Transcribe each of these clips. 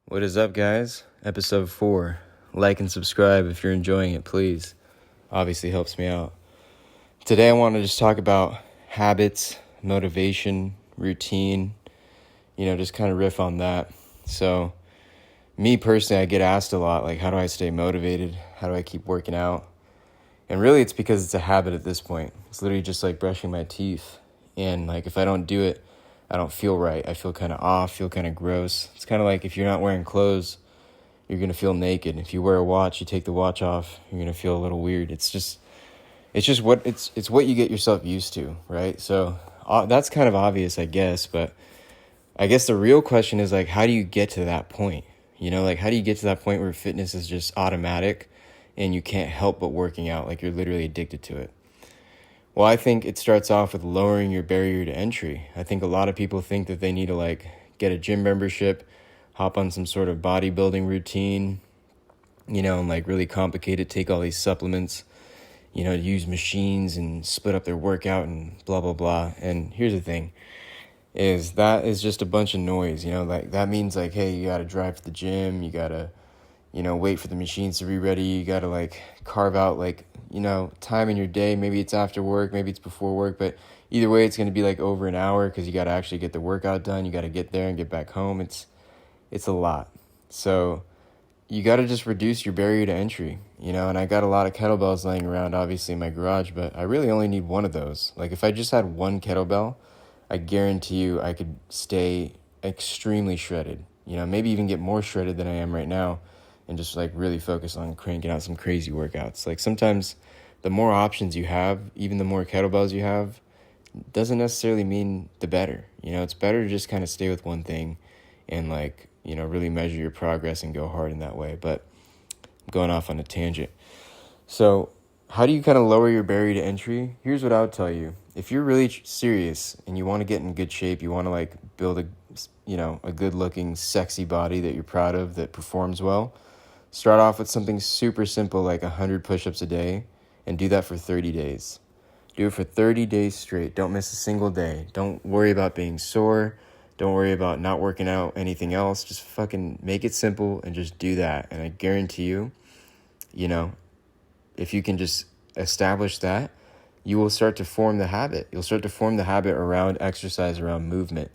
What is up, guys? Episode 4. Like and subscribe if you're enjoying it, please. Obviously helps me out. Today I want to just talk about habits, motivation, routine, just kind of riff on that. So, me personally, I get asked a lot, like, how do I stay motivated? How do I keep working out? And really, it's because it's a habit at this point. It's literally just like brushing my teeth. And, like, if I don't do it, I don't feel right. I feel kind of off, feel kind of gross. It's kind of like if you're not wearing clothes, you're going to feel naked. If you wear a watch, you take the watch off, you're going to feel a little weird. It's what you get yourself used to, right? So that's kind of obvious, I guess. But I guess the real question is, like, how do you get to that point? How do you get to that point where fitness is just automatic and you can't help but working out, like you're literally addicted to it? Well, I think it starts off with lowering your barrier to entry. I think a lot of people think that they need to, like, get a gym membership, hop on some sort of bodybuilding routine, and, like, really complicate it, take all these supplements, use machines and split up their workout and blah, blah, blah. And here's the thing, is that is just a bunch of noise, like, that means, like, hey, you got to drive to the gym, you got to, wait for the machines to be ready, you got to, like, carve out, like, time in your day. Maybe it's after work, maybe it's before work, but either way, it's going to be like over an hour because you got to actually get the workout done. You got to get there and get back home. It's a lot. So you got to just reduce your barrier to entry, and I got a lot of kettlebells laying around, obviously, in my garage, but I really only need one of those. Like, if I just had one kettlebell, I guarantee you I could stay extremely shredded, maybe even get more shredded than I am right now, and just, like, really focus on cranking out some crazy workouts. Like, sometimes the more options you have, even the more kettlebells you have, doesn't necessarily mean the better. It's better to just kind of stay with one thing and, like, really measure your progress and go hard in that way. But I'm going off on a tangent. So how do you kind of lower your barrier to entry? Here's what I would tell you. If you're really serious and you want to get in good shape, you want to, like, build a good looking, sexy body that you're proud of, that performs well, start off with something super simple like 100 push-ups a day and do that for 30 days. Do it for 30 days straight. Don't miss a single day. Don't worry about being sore. Don't worry about not working out anything else. Just fucking make it simple and just do that. And I guarantee you, if you can just establish that, you will start to form the habit. You'll start to form the habit around exercise, around movement.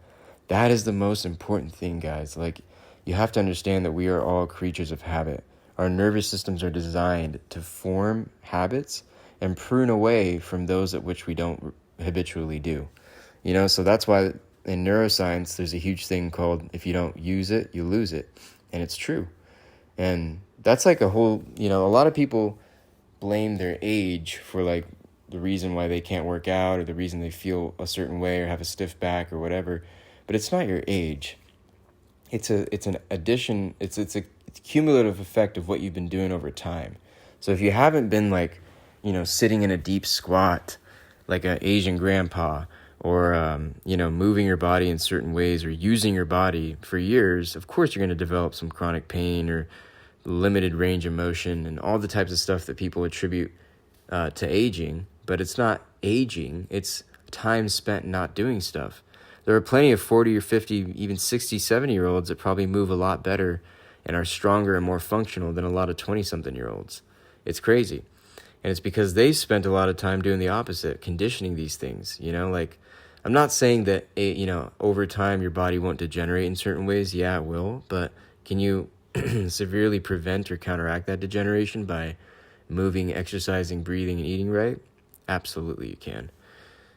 That is the most important thing, guys. Like, you have to understand that we are all creatures of habit. Our nervous systems are designed to form habits and prune away from those at which we don't habitually do. So that's why in neuroscience, there's a huge thing called, if you don't use it, you lose it. And it's true. And that's like a whole, a lot of people blame their age for, like, the reason why they can't work out or the reason they feel a certain way or have a stiff back or whatever. But it's not your age. It's an addition. It's a cumulative effect of what you've been doing over time. So if you haven't been, like, sitting in a deep squat like an Asian grandpa, or moving your body in certain ways or using your body for years, of course you're going to develop some chronic pain or limited range of motion and all the types of stuff that people attribute to aging. But it's not aging. It's time spent not doing stuff. There are plenty of 40 or 50, even 60, 70-year-olds that probably move a lot better and are stronger and more functional than a lot of 20-something-year-olds. It's crazy. And it's because they spent a lot of time doing the opposite, conditioning these things. Like, I'm not saying that, over time your body won't degenerate in certain ways. Yeah, it will. But can you severely prevent or counteract that degeneration by moving, exercising, breathing, and eating right? Absolutely you can.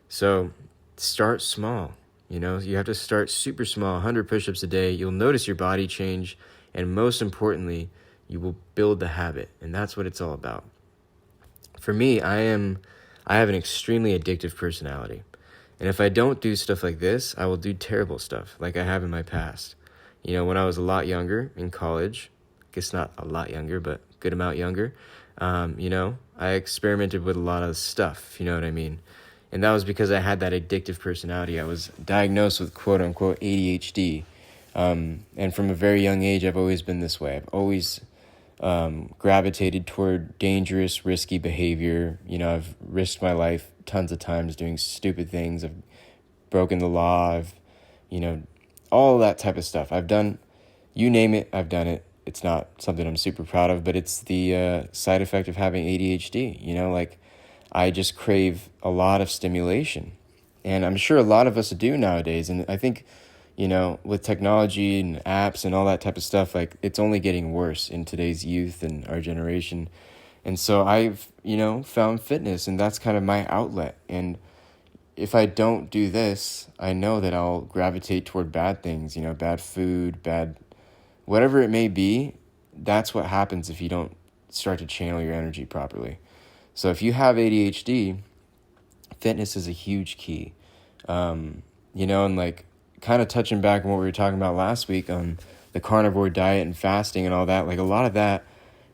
So start small. You have to start super small, 100 push-ups a day. You'll notice your body change, and most importantly, you will build the habit, and that's what it's all about. For me, I have an extremely addictive personality, and if I don't do stuff like this, I will do terrible stuff like I have in my past. When I was a lot younger in college, I guess not a lot younger, but a good amount younger, I experimented with a lot of stuff, if you know what I mean. And that was because I had that addictive personality. I was diagnosed with quote-unquote ADHD. And from a very young age, I've always been this way. I've always gravitated toward dangerous, risky behavior. I've risked my life tons of times doing stupid things. I've broken the law. I've, all that type of stuff. I've done You name it, I've done it. It's not something I'm super proud of, but it's the side effect of having ADHD. Like I just crave a lot of stimulation. And I'm sure a lot of us do nowadays. And I think, with technology and apps and all that type of stuff, like it's only getting worse in today's youth and our generation. And so I've, found fitness, and that's kind of my outlet. And if I don't do this, I know that I'll gravitate toward bad things, bad food, bad, whatever it may be. That's what happens if you don't start to channel your energy properly. So if you have ADHD, fitness is a huge key. And like kind of touching back on what we were talking about last week on the carnivore diet and fasting and all that, like a lot of that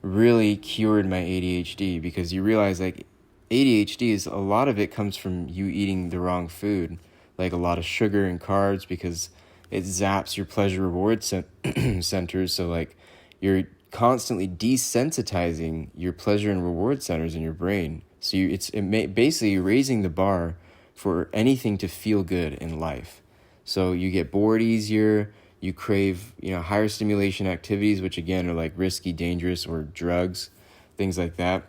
really cured my ADHD, because you realize like ADHD is a lot of it comes from you eating the wrong food, like a lot of sugar and carbs, because it zaps your pleasure reward centers. So like you're constantly desensitizing your pleasure and reward centers in your brain. So basically raising the bar for anything to feel good in life. So you get bored easier. You crave, higher stimulation activities, which again are like risky, dangerous, or drugs, things like that.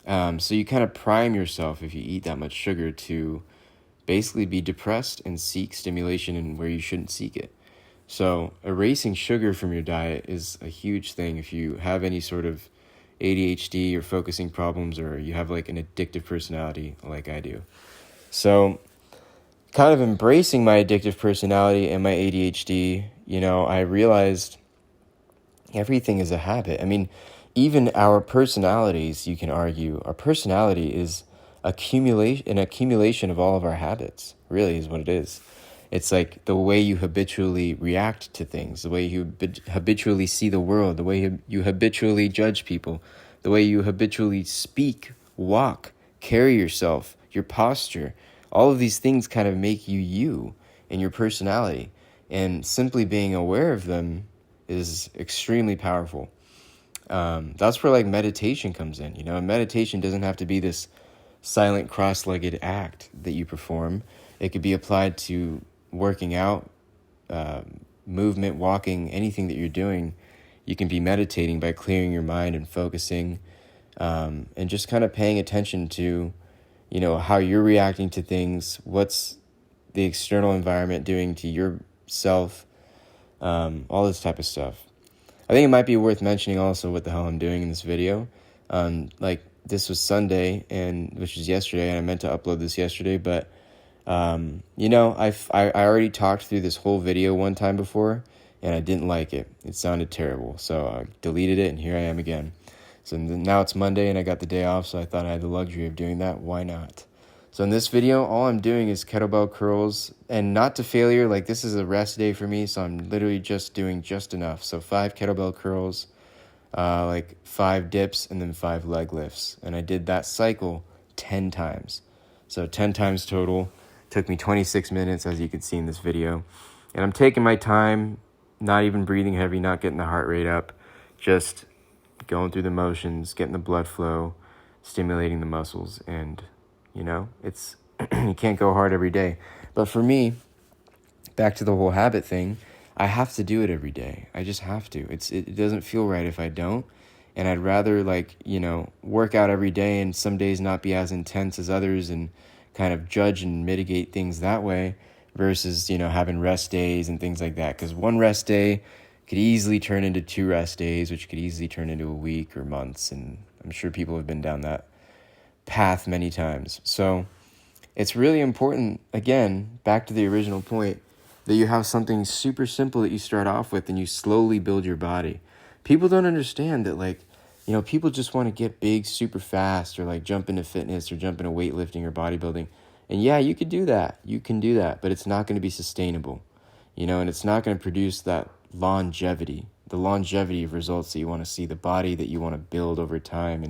So you kind of prime yourself if you eat that much sugar to basically be depressed and seek stimulation in where you shouldn't seek it. So erasing sugar from your diet is a huge thing if you have any sort of ADHD or focusing problems, or you have like an addictive personality like I do. So kind of embracing my addictive personality and my ADHD, I realized everything is a habit. I mean, even our personalities, you can argue, our personality is an accumulation of all of our habits, really is what it is. It's like the way you habitually react to things, the way you habitually see the world, the way you habitually judge people, the way you habitually speak, walk, carry yourself, your posture. All of these things kind of make you and your personality. And simply being aware of them is extremely powerful. That's where like meditation comes in. Meditation doesn't have to be this silent cross-legged act that you perform. It could be applied to working out, movement, walking, anything that you're doing. You can be meditating by clearing your mind and focusing, and just kind of paying attention to, how you're reacting to things, what's the external environment doing to yourself, all this type of stuff. I think it might be worth mentioning also what the hell I'm doing in this video. Like this was Sunday, which is yesterday, and I meant to upload this yesterday, but I already talked through this whole video one time before, and I didn't like it. It sounded terrible, so I deleted it, and here I am again. So now it's Monday, and I got the day off, so I thought I had the luxury of doing that. Why not? So in this video, all I'm doing is kettlebell curls, and not to failure. Like this is a rest day for me, so I'm literally just doing just enough. So 5 kettlebell curls, like 5 dips, and then 5 leg lifts. And I did that cycle 10 times. So 10 times total. Took me 26 minutes, as you can see in this video. And I'm taking my time, not even breathing heavy, not getting the heart rate up, just going through the motions, getting the blood flow, stimulating the muscles. And, it's you can't go hard every day. But for me, back to the whole habit thing, I have to do it every day. I just have to. It doesn't feel right if I don't. And I'd rather work out every day and some days not be as intense as others and kind of judge and mitigate things that way versus, having rest days and things like that. Because one rest day could easily turn into 2 rest days, which could easily turn into a week or months. And I'm sure people have been down that path many times. So it's really important, again, back to the original point, that you have something super simple that you start off with and you slowly build your body. People don't understand that, people just want to get big super fast, or jump into fitness or jump into weightlifting or bodybuilding. And yeah, you could do that. You can do that, but it's not going to be sustainable, and it's not going to produce that longevity, the longevity of results that you want to see, the body that you want to build over time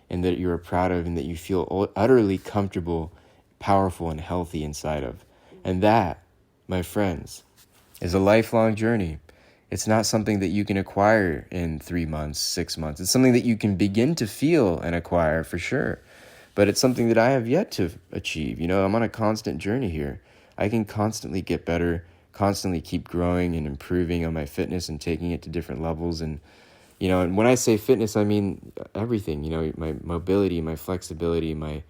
and that you're proud of and that you feel utterly comfortable, powerful, and healthy inside of. And that, my friends, is a lifelong journey. It's not something that you can acquire in 3 months, 6 months. It's something that you can begin to feel and acquire for sure. But it's something that I have yet to achieve. I'm on a constant journey here. I can constantly get better, constantly keep growing and improving on my fitness and taking it to different levels. And, and when I say fitness, I mean everything, my mobility, my flexibility, my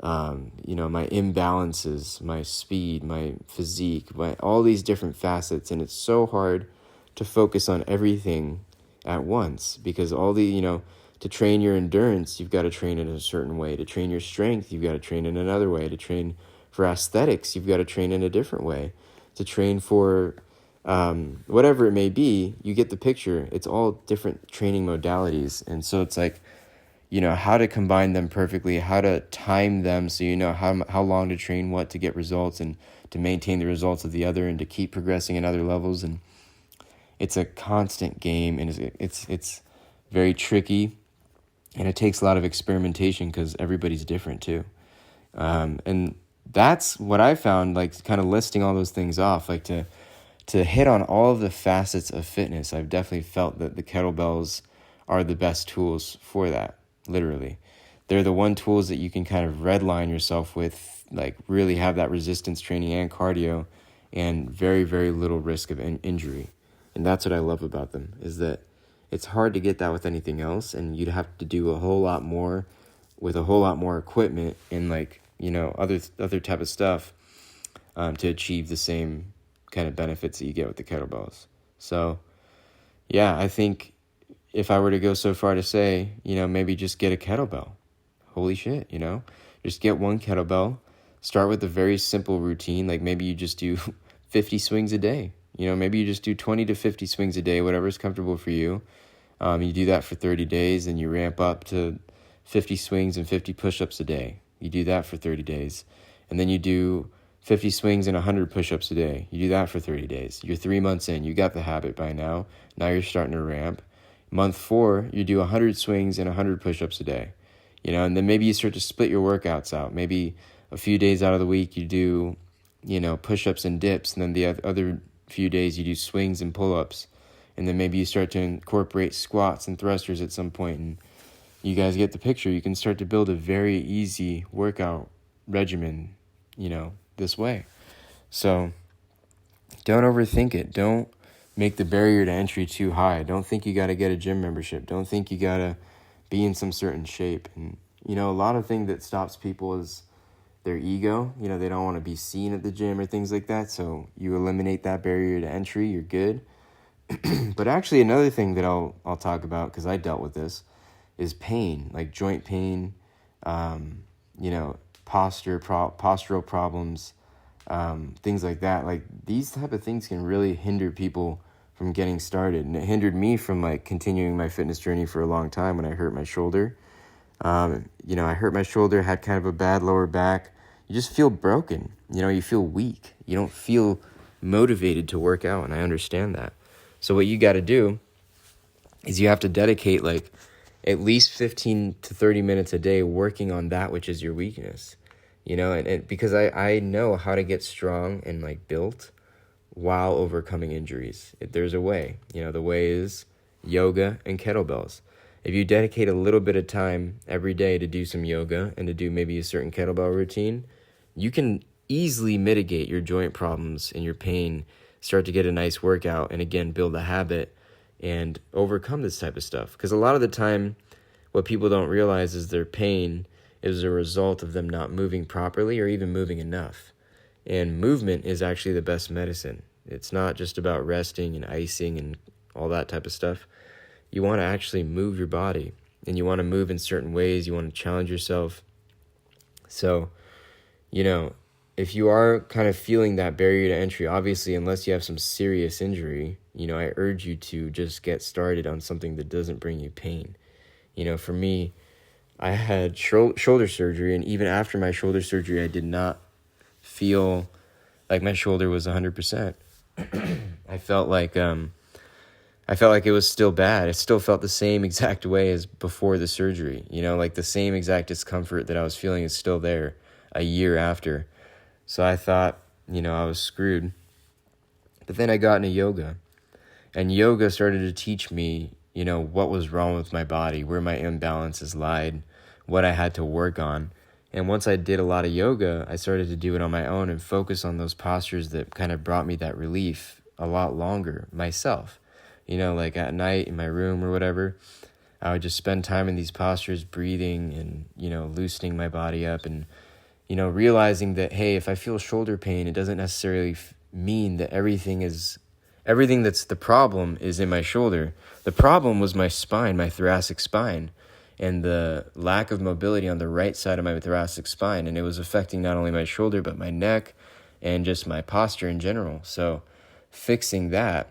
my imbalances, my speed, my physique, all these different facets. And it's so hard to focus on everything at once, because to train your endurance, you've got to train in a certain way. To train your strength, you've got to train in another way. To train for aesthetics, you've got to train in a different way. To train for whatever it may be, you get the picture. It's all different training modalities. And so it's like, how to combine them perfectly, how to time them so how long to train what to get results and to maintain the results of the other and to keep progressing in other levels. And it's a constant game, and it's very tricky, and it takes a lot of experimentation because everybody's different too. And that's what I found, like kind of listing all those things off, like to hit on all of the facets of fitness. I've definitely felt that the kettlebells are the best tools for that. Literally, they're the one tools that you can kind of redline yourself with, like really have that resistance training and cardio and very, very little risk of injury. And that's what I love about them, is that it's hard to get that with anything else, and you'd have to do a whole lot more with a whole lot more equipment and other type of stuff to achieve the same kind of benefits that you get with the kettlebells. So yeah, I think if I were to go so far to say, maybe just get a kettlebell. Holy shit, just get one kettlebell, start with a very simple routine. Like maybe you just do 50 swings a day. Maybe you just do 20 to 50 swings a day, whatever's comfortable for you. You do that for 30 days, and you ramp up to 50 swings and 50 push-ups a day. You do that for 30 days. And then you do 50 swings and 100 push-ups a day. You do that for 30 days. You're 3 months in. You got the habit by now. Now you're starting to ramp. Month 4, you do 100 swings and 100 push-ups a day, and then maybe you start to split your workouts out. Maybe a few days out of the week you do, push-ups and dips, and then the other few days you do swings and pull-ups, and then maybe you start to incorporate squats and thrusters at some point, and you guys get the picture. You can start to build a very easy workout regimen, this way. So don't overthink it. Don't make the barrier to entry too high. Don't think you got to get a gym membership. Don't think you got to be in some certain shape. And, a lot of things that stops people is their ego. They don't want to be seen at the gym or things like that. So you eliminate that barrier to entry, you're good. But actually another thing that I'll talk about, because I dealt with this, is pain, like joint pain, postural problems, things like that. Like these type of things can really hinder people from getting started. And it hindered me from continuing my fitness journey for a long time when I hurt my shoulder. I hurt my shoulder, had kind of a bad lower back. You just feel broken. You feel weak. You don't feel motivated to work out. And I understand that. So what you got to do is you have to dedicate at least 15 to 30 minutes a day working on that which is your weakness. And because I know how to get strong and built while overcoming injuries. There's a way. The way is yoga and kettlebells. If you dedicate a little bit of time every day to do some yoga and to do maybe a certain kettlebell routine, you can easily mitigate your joint problems and your pain, start to get a nice workout, and again, build a habit and overcome this type of stuff. Because a lot of the time, what people don't realize is their pain is a result of them not moving properly or even moving enough. And movement is actually the best medicine. It's not just about resting and icing and all that type of stuff. You want to actually move your body, and you want to move in certain ways. You want to challenge yourself. So, if you are kind of feeling that barrier to entry, obviously, unless you have some serious injury, I urge you to just get started on something that doesn't bring you pain. For me, I had shoulder surgery, and even after my shoulder surgery, I did not feel like my shoulder was 100%. I felt like it was still bad. It still felt the same exact way as before the surgery. The same exact discomfort that I was feeling is still there a year after. So I thought, I was screwed. But then I got into yoga, and yoga started to teach me, what was wrong with my body, where my imbalances lied, what I had to work on. And once I did a lot of yoga, I started to do it on my own and focus on those postures that kind of brought me that relief a lot longer myself. Like at night in my room or whatever, I would just spend time in these postures, breathing and, loosening my body up and, realizing that, hey, if I feel shoulder pain, it doesn't necessarily mean that everything that's the problem is in my shoulder. The problem was my spine, my thoracic spine, and the lack of mobility on the right side of my thoracic spine. And it was affecting not only my shoulder, but my neck and just my posture in general. So fixing that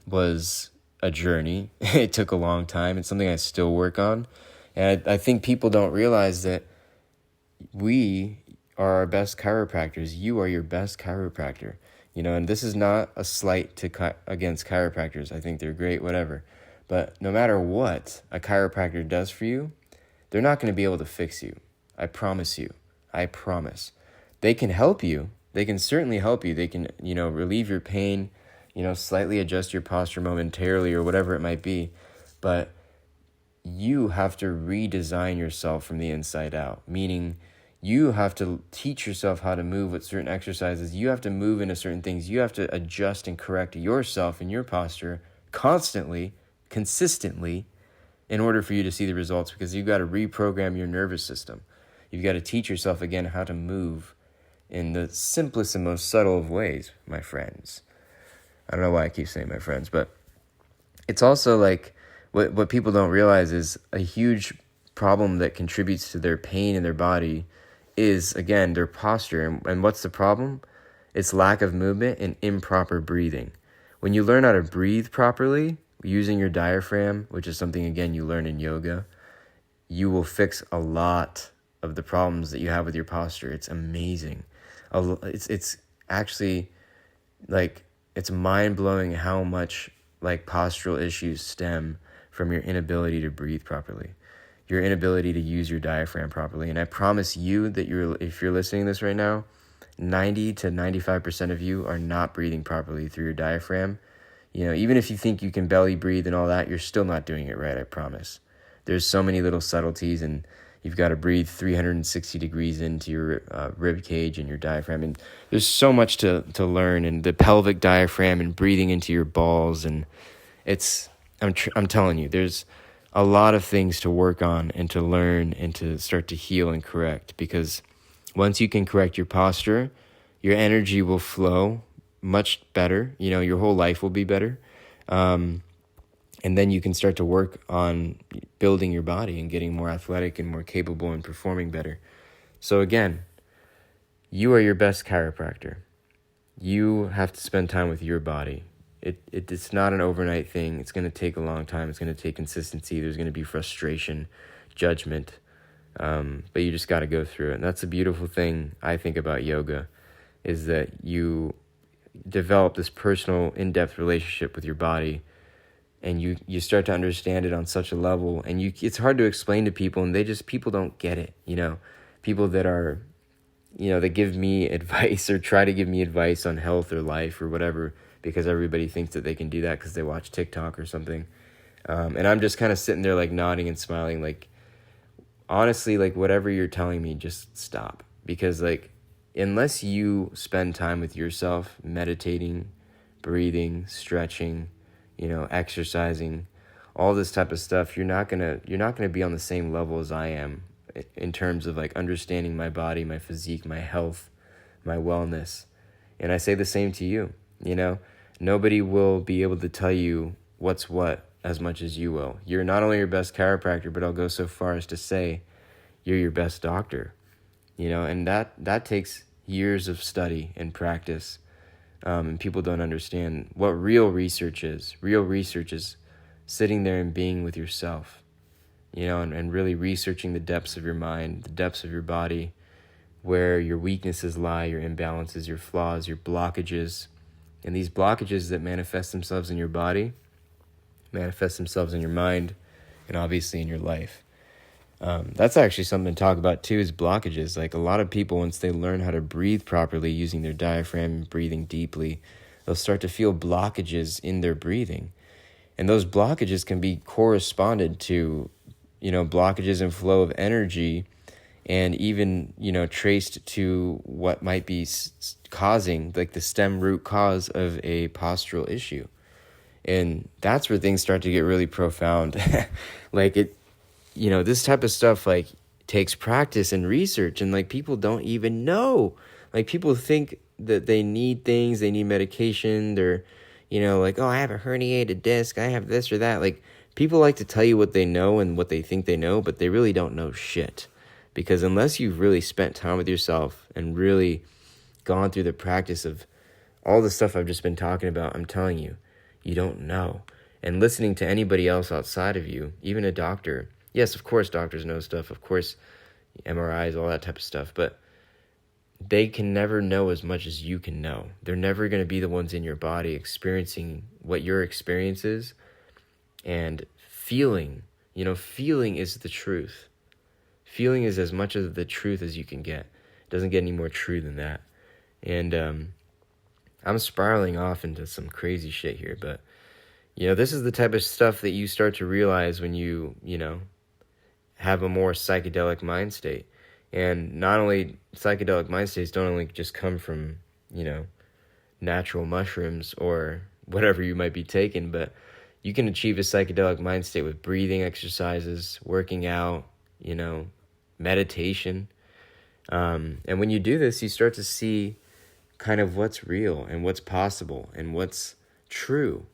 was a journey. It took a long time. It's something I still work on. And I think people don't realize that we are our best chiropractors. You are your best chiropractor. And this is not a slight against chiropractors. I think they're great, whatever. But no matter what a chiropractor does for you, they're not going to be able to fix you. I promise you. I promise. They can help you. They can certainly help you. They can, relieve your pain, slightly adjust your posture momentarily or whatever it might be. But you have to redesign yourself from the inside out, meaning you have to teach yourself how to move with certain exercises. You have to move into certain things. You have to adjust and correct yourself and your posture constantly, consistently, in order for you to see the results, because you've got to reprogram your nervous system. You've got to teach yourself again how to move in the simplest and most subtle of ways, my friends. I don't know why I keep saying my friends, but it's also like what people don't realize is a huge problem that contributes to their pain in their body is, again, their posture. And what's the problem? It's lack of movement and improper breathing. When you learn how to breathe properly, using your diaphragm, which is something, again, you learn in yoga, you will fix a lot of the problems that you have with your posture. It's amazing. It's actually, like, it's mind-blowing how much, like, postural issues stem from your inability to breathe properly, your inability to use your diaphragm properly. And I promise you that if you're listening to this right now, 90 to 95% of you are not breathing properly through your diaphragm. Even if you think you can belly breathe and all that, you're still not doing it right, I promise. There's so many little subtleties, and you've got to breathe 360 degrees into your rib cage and your diaphragm. And there's so much to learn, and the pelvic diaphragm and breathing into your balls. And I'm telling you, there's a lot of things to work on and to learn and to start to heal and correct, because once you can correct your posture, your energy will flow much better. Your whole life will be better. And then you can start to work on building your body and getting more athletic and more capable and performing better. So again, you are your best chiropractor. You have to spend time with your body. It's not an overnight thing. It's going to take a long time. It's going to take consistency. There's going to be frustration, judgment, but you just got to go through it. And that's a beautiful thing I think about yoga, is that you develop this personal, in-depth relationship with your body, and you start to understand it on such a level, and it's hard to explain to people, and people don't get it. People that are, that give me advice or try to give me advice on health or life or whatever, because everybody thinks that they can do that because they watch TikTok or something. And I'm just kind of sitting there like nodding and smiling, like, honestly, like, whatever you're telling me, just stop. Because, like, unless you spend time with yourself, meditating, breathing, stretching, exercising, all this type of stuff, you're not gonna be on the same level as I am in terms of, like, understanding my body, my physique, my health, my wellness. And I say the same to you. Nobody will be able to tell you what's what as much as you will. You're not only your best chiropractor, but I'll go so far as to say you're your best doctor. And that takes years of study and practice. And people don't understand what real research is. Real research is sitting there and being with yourself, and really researching the depths of your mind, the depths of your body, where your weaknesses lie, your imbalances, your flaws, your blockages. And these blockages that manifest themselves in your body, manifest themselves in your mind, and obviously in your life. That's actually something to talk about too, is blockages. Like, a lot of people, once they learn how to breathe properly using their diaphragm, breathing deeply, they'll start to feel blockages in their breathing. And those blockages can be corresponded to, blockages in flow of energy and even, traced to what might be causing, like the stem root cause of a postural issue. And that's where things start to get really profound. Like this type of stuff, like, takes practice and research, and like people don't even know. Like, people think that they need things, they need medication, they're, like, oh, I have a herniated disc, I have this or that. Like, people like to tell you what they know and what they think they know, but they really don't know shit. Because unless you've really spent time with yourself and really gone through the practice of all the stuff I've just been talking about, I'm telling you, you don't know. And listening to anybody else outside of you, even a doctor, yes, of course doctors know stuff, of course MRIs, all that type of stuff, but they can never know as much as you can know. They're never going to be the ones in your body experiencing what your experience is and feeling. Feeling is the truth. Feeling is as much of the truth as you can get. It doesn't get any more true than that. And I'm spiraling off into some crazy shit here, but this is the type of stuff that you start to realize when you have a more psychedelic mind state. And not only psychedelic mind states don't only just come from, natural mushrooms or whatever you might be taking, but you can achieve a psychedelic mind state with breathing exercises, working out, meditation. And when you do this, you start to see kind of what's real and what's possible and what's true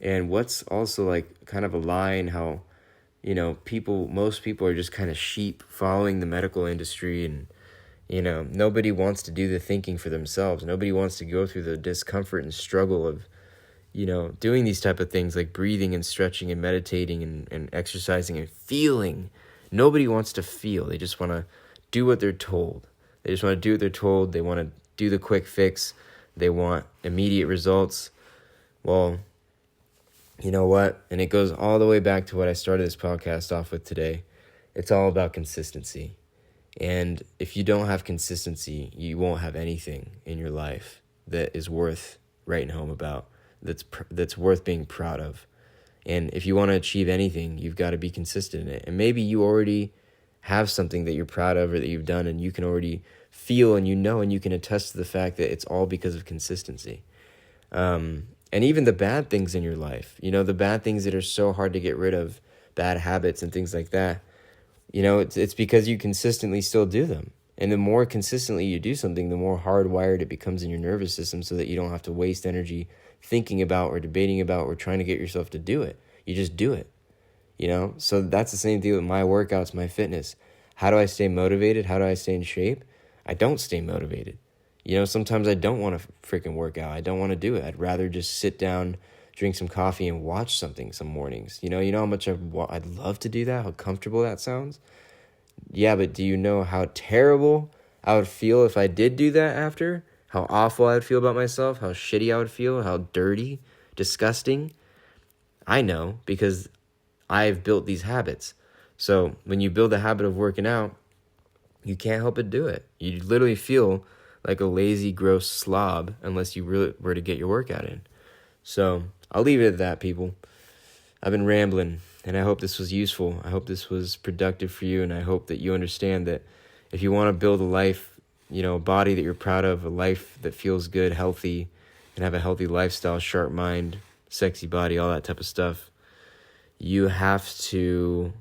and what's also like kind of a line how, most people are just kind of sheep following the medical industry, and, nobody wants to do the thinking for themselves. Nobody wants to go through the discomfort and struggle of, doing these type of things like breathing and stretching and meditating and exercising and feeling. Nobody wants to feel. They just want to do what they're told. They just want to do what they're told. They want to do the quick fix. They want immediate results. Well, you know what? And it goes all the way back to what I started this podcast off with today. It's all about consistency. And if you don't have consistency, you won't have anything in your life that is worth writing home about, that's worth being proud of. And if you want to achieve anything, you've got to be consistent in it. And maybe you already have something that you're proud of or that you've done, and you can already feel and and you can attest to the fact that it's all because of consistency. And even the bad things in your life, the bad things that are so hard to get rid of, bad habits and things like that, it's because you consistently still do them. And the more consistently you do something, the more hardwired it becomes in your nervous system, so that you don't have to waste energy thinking about or debating about or trying to get yourself to do it. You just do it, So that's the same thing with my workouts, my fitness. How do I stay motivated? How do I stay in shape? I don't stay motivated. Sometimes I don't want to freaking work out. I don't want to do it. I'd rather just sit down, drink some coffee, and watch something some mornings. You know how much I'd love to do that, how comfortable that sounds? Yeah, but do you know how terrible I would feel if I did do that after? How awful I would feel about myself, how shitty I would feel, how dirty, disgusting? I know, because I've built these habits. So when you build a habit of working out, you can't help but do it. You literally feel like a lazy, gross slob unless you really were to get your workout in. So I'll leave it at that, people. I've been rambling, and I hope this was useful. I hope this was productive for you, and I hope that you understand that if you want to build a life, a body that you're proud of, a life that feels good, healthy, and have a healthy lifestyle, sharp mind, sexy body, all that type of stuff, you have to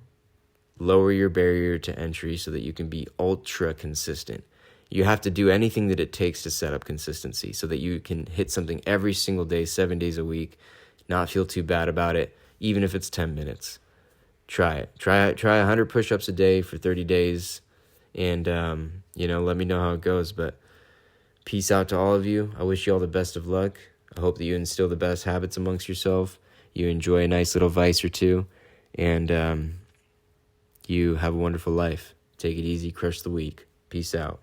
lower your barrier to entry so that you can be ultra consistent. You have to do anything that it takes to set up consistency so that you can hit something every single day, 7 days a week, not feel too bad about it, even if it's 10 minutes. Try it. Try 100 push-ups a day for 30 days, and, let me know how it goes. But peace out to all of you. I wish you all the best of luck. I hope that you instill the best habits amongst yourself. You enjoy a nice little vice or two, and you have a wonderful life. Take it easy. Crush the week. Peace out.